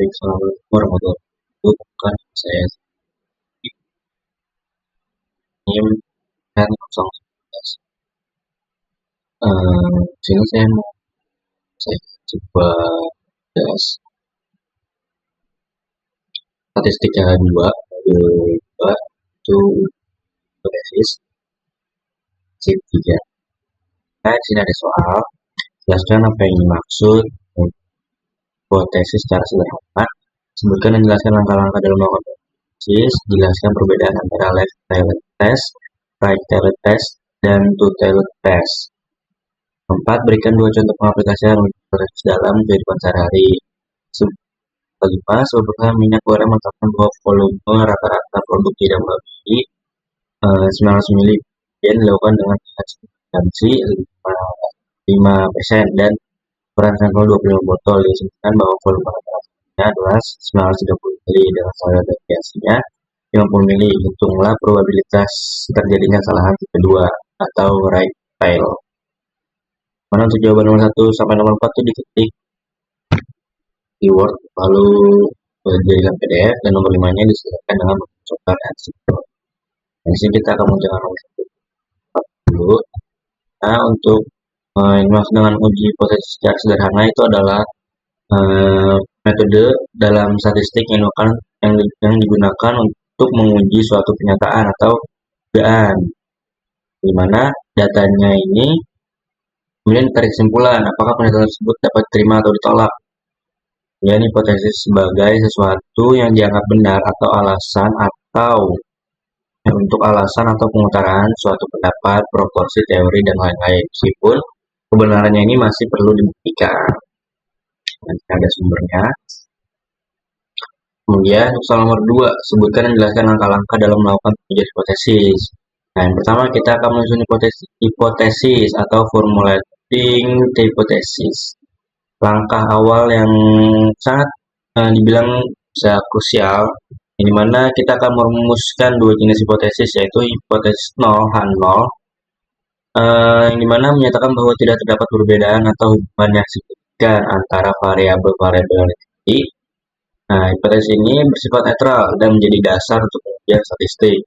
Assalamualaikum warahmatullahi wabarakatuh. Bukan saya ingin kan 011. Sini saya coba bahas statistik yang kedua, dua itu hipotesis sip 3. Nah, di sini ada soal. Jelaskan apa yang dimaksud hipotesis secara sederhana. Sebutkan dan jelaskan langkah-langkah dalam melakukan hipotesis. Jelaskan perbedaan antara left-tailed test, right-tailed test, dan two-tailed test. 4. Berikan 2 contoh pengaplikasian hipotesis dalam kehidupan sehari-hari. 5. Sebutkan minyak goreng menetapkan bahwa volume rata-rata produk tidak melebihi 900 ml yang dilakukan dengan substansi 5% dan ukuran sampel 25 botol. Disebutkan bahwa volume rata-ratanya adalah 930 ml dengan standar deviasinya 50 ml. Hitunglah probabilitas terjadinya kesalahan tipe 2 atau right tail. Mana untuk jawaban nomor 1 sampai nomor 4 itu diketik keyword lalu dijadikan PDF, dan nomor 5 nya diselesaikan dengan mengucapkan hasil. Di sini kita akan mengerjakan nomor 1 dulu. Nah, untuk yang dimaksud dengan uji hipotesis secara sederhana itu adalah metode dalam statistik yang digunakan untuk menguji suatu pernyataan atau dugaan, di mana datanya ini kemudian ditarik kesimpulan apakah pernyataan tersebut dapat diterima atau ditolak. Kemudian hipotesis sebagai sesuatu yang dianggap benar atau alasan untuk alasan atau pengutaraan suatu pendapat, proporsi, teori, dan lain-lain. Meskipun kebenarannya ini masih perlu dibuktikan. Nanti ada sumbernya. Kemudian soal nomor 2, sebutkan dan jelaskan langkah-langkah dalam melakukan pengujian hipotesis. Nah, yang pertama kita akan menyusun hipotesis atau formulating the hypothesis. Langkah awal yang sangat dibilang bisa krusial, di mana kita akan merumuskan 2 jenis hipotesis, yaitu hipotesis 0, H0, yang dimana menyatakan bahwa tidak terdapat perbedaan atau hubungan yang signifikan antara variabel-variabel yang tadi. Nah, hipotesis ini bersifat netral dan menjadi dasar untuk pengujian statistik.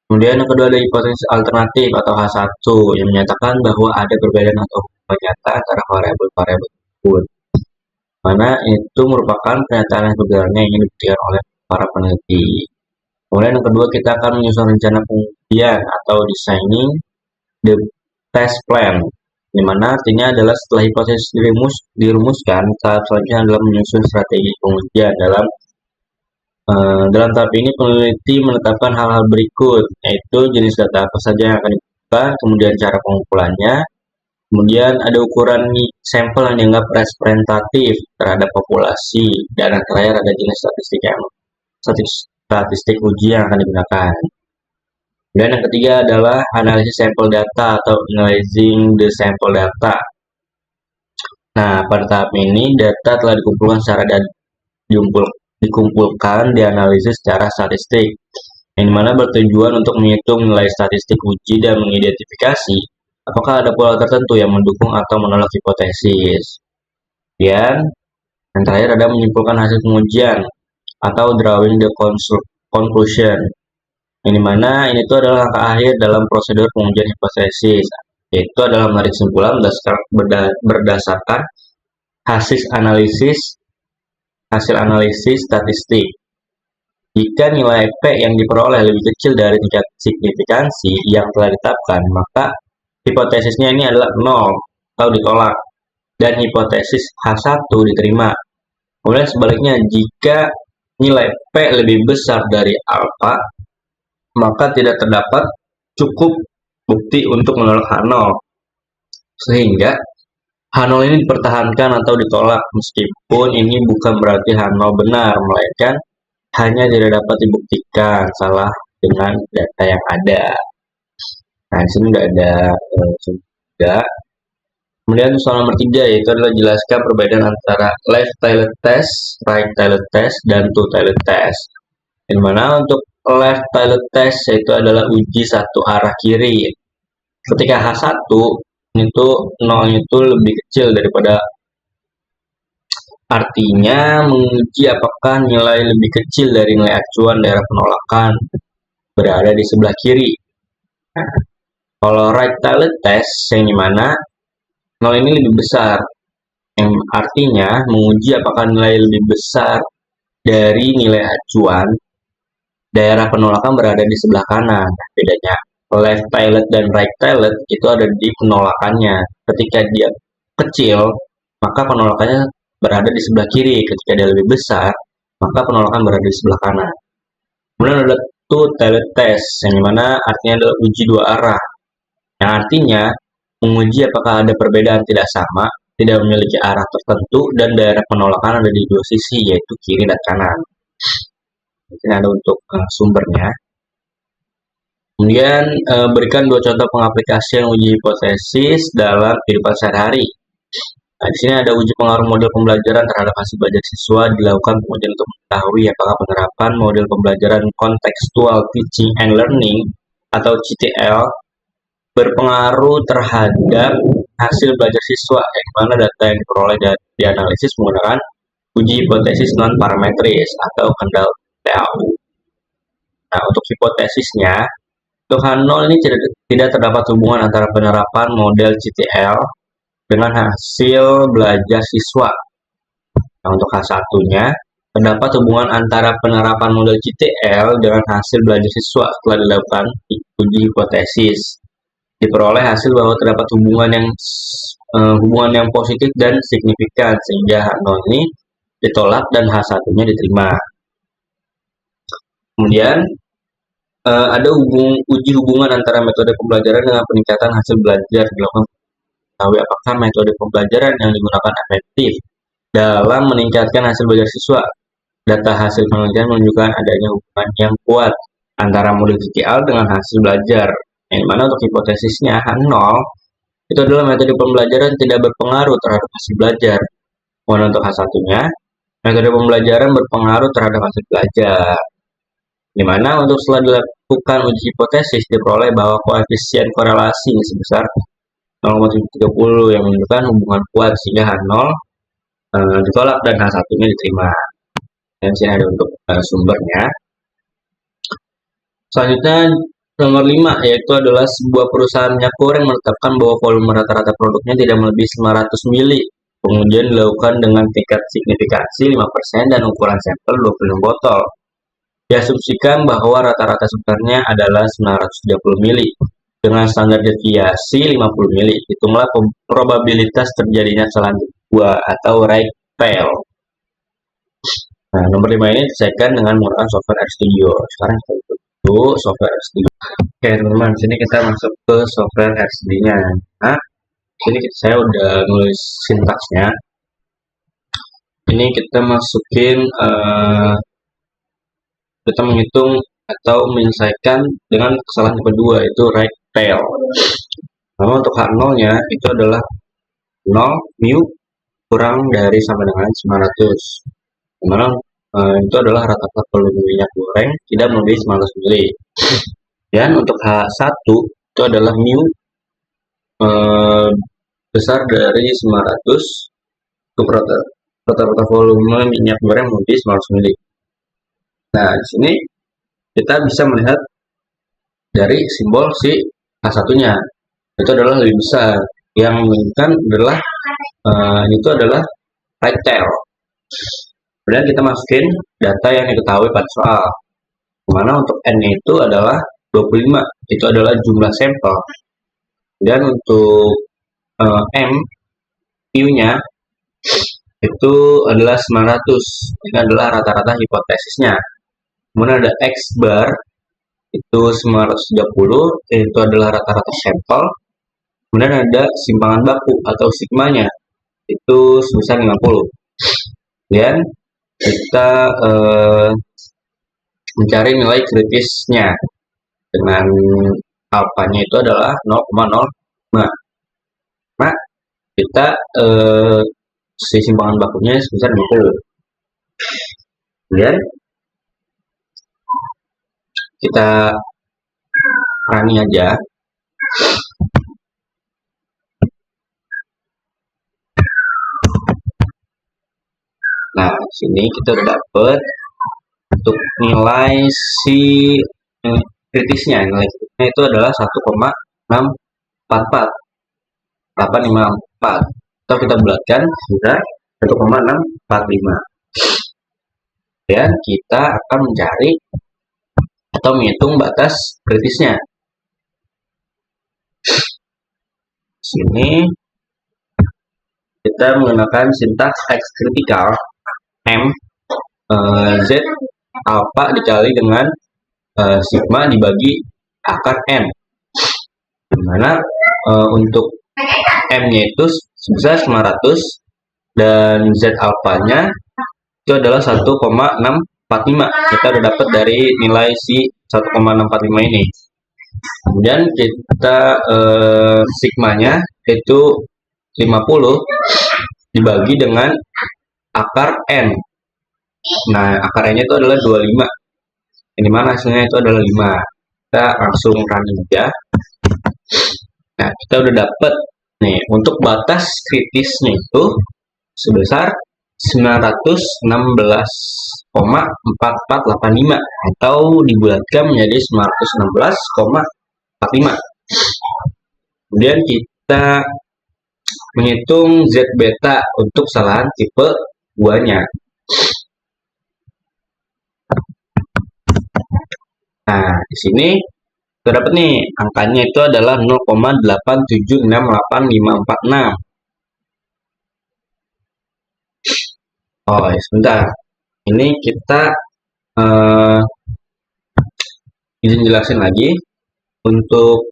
Kemudian yang kedua ada hipotesis alternatif atau H1 yang menyatakan bahwa ada perbedaan atau hubungan nyata antara variabel-variabel tersebut, mana itu merupakan pernyataan yang sebenarnya ingin dibuktikan oleh para peneliti. Kemudian yang kedua kita akan menyusun rencana pengujian atau designing the test plan, di mana artinya adalah setelah hipotesis dirumuskan, tahap selanjutnya adalah menyusun strategi pengujian. Dalam tahap ini peneliti menetapkan hal-hal berikut, yaitu jenis data apa saja yang akan dibutuhkan, kemudian cara pengumpulannya, kemudian ada ukuran sampel yang dianggap representatif terhadap populasi, dan yang terakhir ada jenis statistik uji yang akan digunakan. Dan yang ketiga adalah analisis sampel data atau analyzing the sample data. Nah, pada tahap ini data telah dikumpulkan, dianalisis secara statistik, yang dimana bertujuan untuk menghitung nilai statistik uji dan mengidentifikasi apakah ada pola tertentu yang mendukung atau menolak hipotesis. Dan yang terakhir ada menyimpulkan hasil pengujian atau drawing the conclusion, yang dimana ini itu adalah langkah akhir dalam prosedur pengujian hipotesis, yaitu adalah menarik kesimpulan berdasarkan hasil analisis statistik. Jika nilai P yang diperoleh lebih kecil dari tingkat signifikansi yang telah ditetapkan, maka hipotesisnya ini adalah 0 atau ditolak, dan hipotesis H1 diterima. Kemudian sebaliknya, jika nilai P lebih besar dari alfa, maka tidak terdapat cukup bukti untuk menolak H0, sehingga H0 ini dipertahankan atau ditolak, meskipun ini bukan berarti H0 benar, melainkan hanya tidak dapat dibuktikan salah dengan data yang ada. Nah, di sini nggak ada juga. Kemudian soal nomor 3 yaitu adalah jelaskan perbedaan antara left-tailed test, right-tailed test, dan two-tailed test. Di mana untuk left-tailed test yaitu adalah uji satu arah kiri. Ketika H1 itu 0 itu lebih kecil daripada Artinya menguji apakah nilai lebih kecil dari nilai acuan daerah penolakan berada di sebelah kiri. Nah, kalau right tiled test yang dimana nol ini lebih besar, yang artinya menguji apakah nilai lebih besar dari nilai acuan daerah penolakan berada di sebelah kanan. Nah, bedanya left tiled dan right tiled itu ada di penolakannya. Ketika dia kecil, maka penolakannya berada di sebelah kiri. Ketika dia lebih besar, maka penolakan berada di sebelah kanan. Kemudian ada two tiled test, yang dimana artinya adalah uji dua arah. Yang artinya menguji apakah ada perbedaan tidak sama, tidak memiliki arah tertentu, dan daerah penolakan ada di dua sisi, yaitu kiri dan kanan. Mungkin ada untuk sumbernya. Kemudian berikan dua contoh pengaplikasian uji hipotesis dalam kehidupan sehari-hari. Nah, di sini ada uji pengaruh model pembelajaran terhadap hasil belajar siswa dilakukan kemudian untuk mengetahui apakah penerapan model pembelajaran Contextual Teaching and Learning atau CTL berpengaruh terhadap hasil belajar siswa, yang mana data yang diperoleh dan dianalisis menggunakan uji hipotesis non parametris atau handal TAU. Nah, untuk hipotesisnya, untuk H0 ini tidak terdapat hubungan antara penerapan model CTL dengan hasil belajar siswa. Nah, untuk H1-nya, terdapat hubungan antara penerapan model CTL dengan hasil belajar siswa setelah dilakukan uji hipotesis. Diperoleh hasil bahwa terdapat hubungan yang positif dan signifikan, sehingga H0 ini ditolak dan H1-nya diterima. Kemudian ada uji hubungan antara metode pembelajaran dengan peningkatan hasil belajar dilakukan mengetahui apakah metode pembelajaran yang digunakan efektif dalam meningkatkan hasil belajar siswa. Data hasil penelitian menunjukkan adanya hubungan yang kuat antara model CTL dengan hasil belajar. Yang mana untuk hipotesisnya H0 itu adalah metode pembelajaran tidak berpengaruh terhadap hasil belajar. Kemudian untuk H1-nya, metode pembelajaran berpengaruh terhadap hasil belajar. Di mana untuk setelah dilakukan uji hipotesis diperoleh bahwa koefisien korelasi sebesar 0,30 yang menunjukkan hubungan kuat, sehingga H0 ditolak dan H1-nya diterima. Dan sini ada untuk sumbernya. Selanjutnya nomor 5, yaitu adalah sebuah perusahaan minyak goreng menetapkan bahwa volume rata-rata produknya tidak melebihi 900 mili. Kemudian dilakukan dengan tingkat signifikansi 5% dan ukuran sampel 25 botol. Diasumsikan bahwa rata-rata sebenarnya adalah 930 mili. Dengan standar deviasi 50 mili. Hitunglah probabilitas terjadinya kesalahan kedua atau right fail. Nah, nomor 5 ini diselesaikan dengan menggunakan software RStudio. Sekarang kita butuh software RStudio. Oke, teman-teman, sini kita masuk ke software RStudio-nya. Nah, sini saya udah nulis sintaksnya. Ini kita masukin, kita menghitung atau menyelesaikan dengan kesalahan kedua, itu right fail. Lalu untuk H0-nya itu adalah 0 mu kurang dari sama dengan 900. Dimana itu adalah rata-rata volume minyak goreng tidak melebihi 900 mili. Dan untuk H1 itu adalah mu besar dari 900 untuk rata-rata volume minyak goreng melebihi 900 mili. Nah, di sini kita bisa melihat dari simbol si H1-nya itu adalah lebih besar, yang menunjukkan adalah itu adalah right tail. Kemudian kita masukin data yang diketahui pada soal, dimana untuk N-nya itu adalah 25, itu adalah jumlah sampel. Dan untuk M, Q-nya itu adalah 900, ini adalah rata-rata hipotesisnya. Kemudian ada X bar, itu 930, itu adalah rata-rata sampel. Kemudian ada simpangan baku atau sigmanya, itu sebesar 50. Dan kita mencari nilai kritisnya dengan alfanya itu adalah 0,05. Nah, kita si simpangan bakunya sebesar 50. Kemudian kita running aja. Nah, sini kita udah dapet untuk nilai si kritisnya. Nilai kritisnya itu adalah 1,644. 854. Atau kita bulatkan sudah 1,645. Dan kita akan mencari atau menghitung batas kritisnya. Sini kita menggunakan sintaks X kritikal M Z alpha dikali dengan sigma dibagi akar N, dimana untuk M-nya itu sebesar 900 dan Z alpha-nya itu adalah 1,645. Kita udah dapat dari nilai si 1,645 ini. Kemudian kita sigmanya itu 50 dibagi dengan akar N. Nah, akar N-nya itu adalah 25. Ini mana hasilnya itu adalah 5. Kita langsung running aja. Nah, kita udah dapat nih untuk batas kritisnya itu sebesar 916,4485 atau dibulatkan menjadi 916,45. Kemudian kita menghitung Z beta untuk kesalahan tipe 2-nya. Nah, di sini kita dapat nih angkanya itu adalah 0,8768546. Oh, ya, sebentar. Ini kita izin jelasin lagi untuk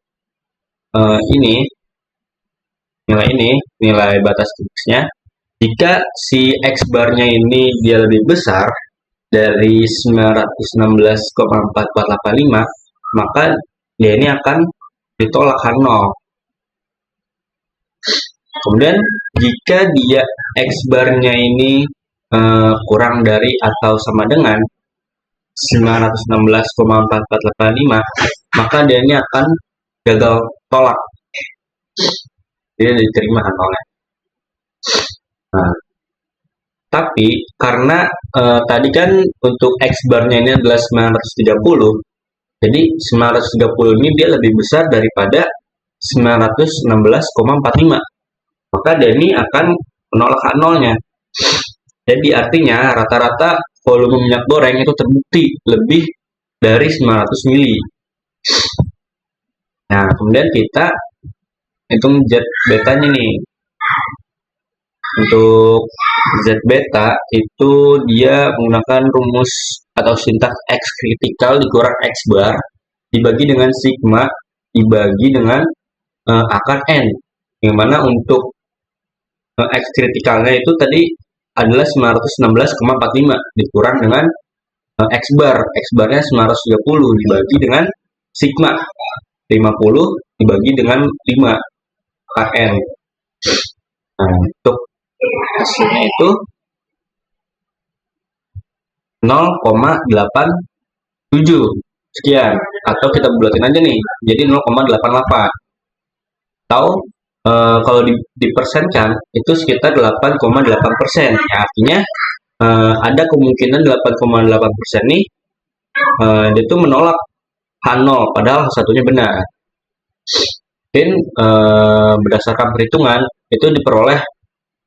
ini nilai batas kritisnya. Jika si X bar-nya ini dia lebih besar dari 916,4485, maka dia ini akan ditolak H0. Kemudian jika dia X bar-nya ini kurang dari atau sama dengan 916,4485, maka dia ini akan gagal tolak. Dia diterima H0-nya. Nah, tapi karena tadi kan untuk X bar-nya ini adalah 930, jadi 930 ini dia lebih besar daripada 916,45. Maka dia ini akan menolak H0-nya. Jadi artinya rata-rata volume minyak goreng itu terbukti lebih dari 900 mili. Nah, kemudian kita hitung Z betanya nih. Untuk Z beta itu dia menggunakan rumus atau sintaks X kritikal dikurang X bar dibagi dengan sigma dibagi dengan akar N, yang mana untuk X kritikalnya itu tadi adalah 916,45 dikurang dengan X bar. X barnya 930 dibagi dengan sigma 50 dibagi dengan 5 akar N. Nah, untuk hasilnya itu 0,87 sekian, atau kita bulatin aja nih jadi 0,88, atau kalau dipersenkan itu sekitar 8,8%. Ya, artinya ada kemungkinan 8,8% nih dia itu menolak H0 padahal satunya benar. Dan berdasarkan perhitungan itu diperoleh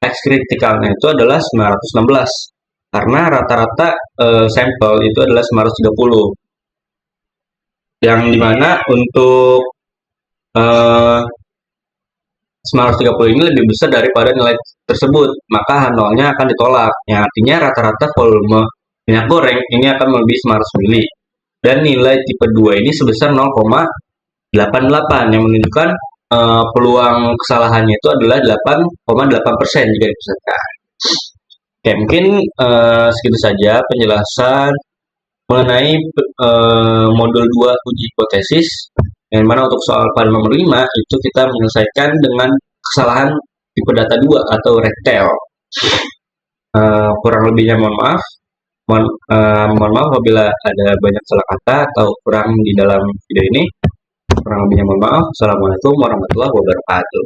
X kritikalnya itu adalah 916 karena rata-rata sampel itu adalah 930, yang dimana untuk 930 ini lebih besar daripada nilai tersebut, maka H0-nya akan ditolak. Yang artinya rata-rata volume minyak goreng ini akan melebihi 900 mili. Dan nilai tipe 2 ini sebesar 0,88 yang menunjukkan peluang kesalahannya itu adalah 8,8% jika dipesertakan. Oke, mungkin segitu saja penjelasan mengenai modul 2 uji hipotesis, yang mana untuk soal pada nomor 5 itu kita menyelesaikan dengan kesalahan tipe data 2 atau rectel. Kurang lebihnya mohon maaf. Mohon maaf apabila ada banyak salah kata atau kurang di dalam video ini. Kurang lebihnya mohon maaf. Assalamualaikum warahmatullahi wabarakatuh.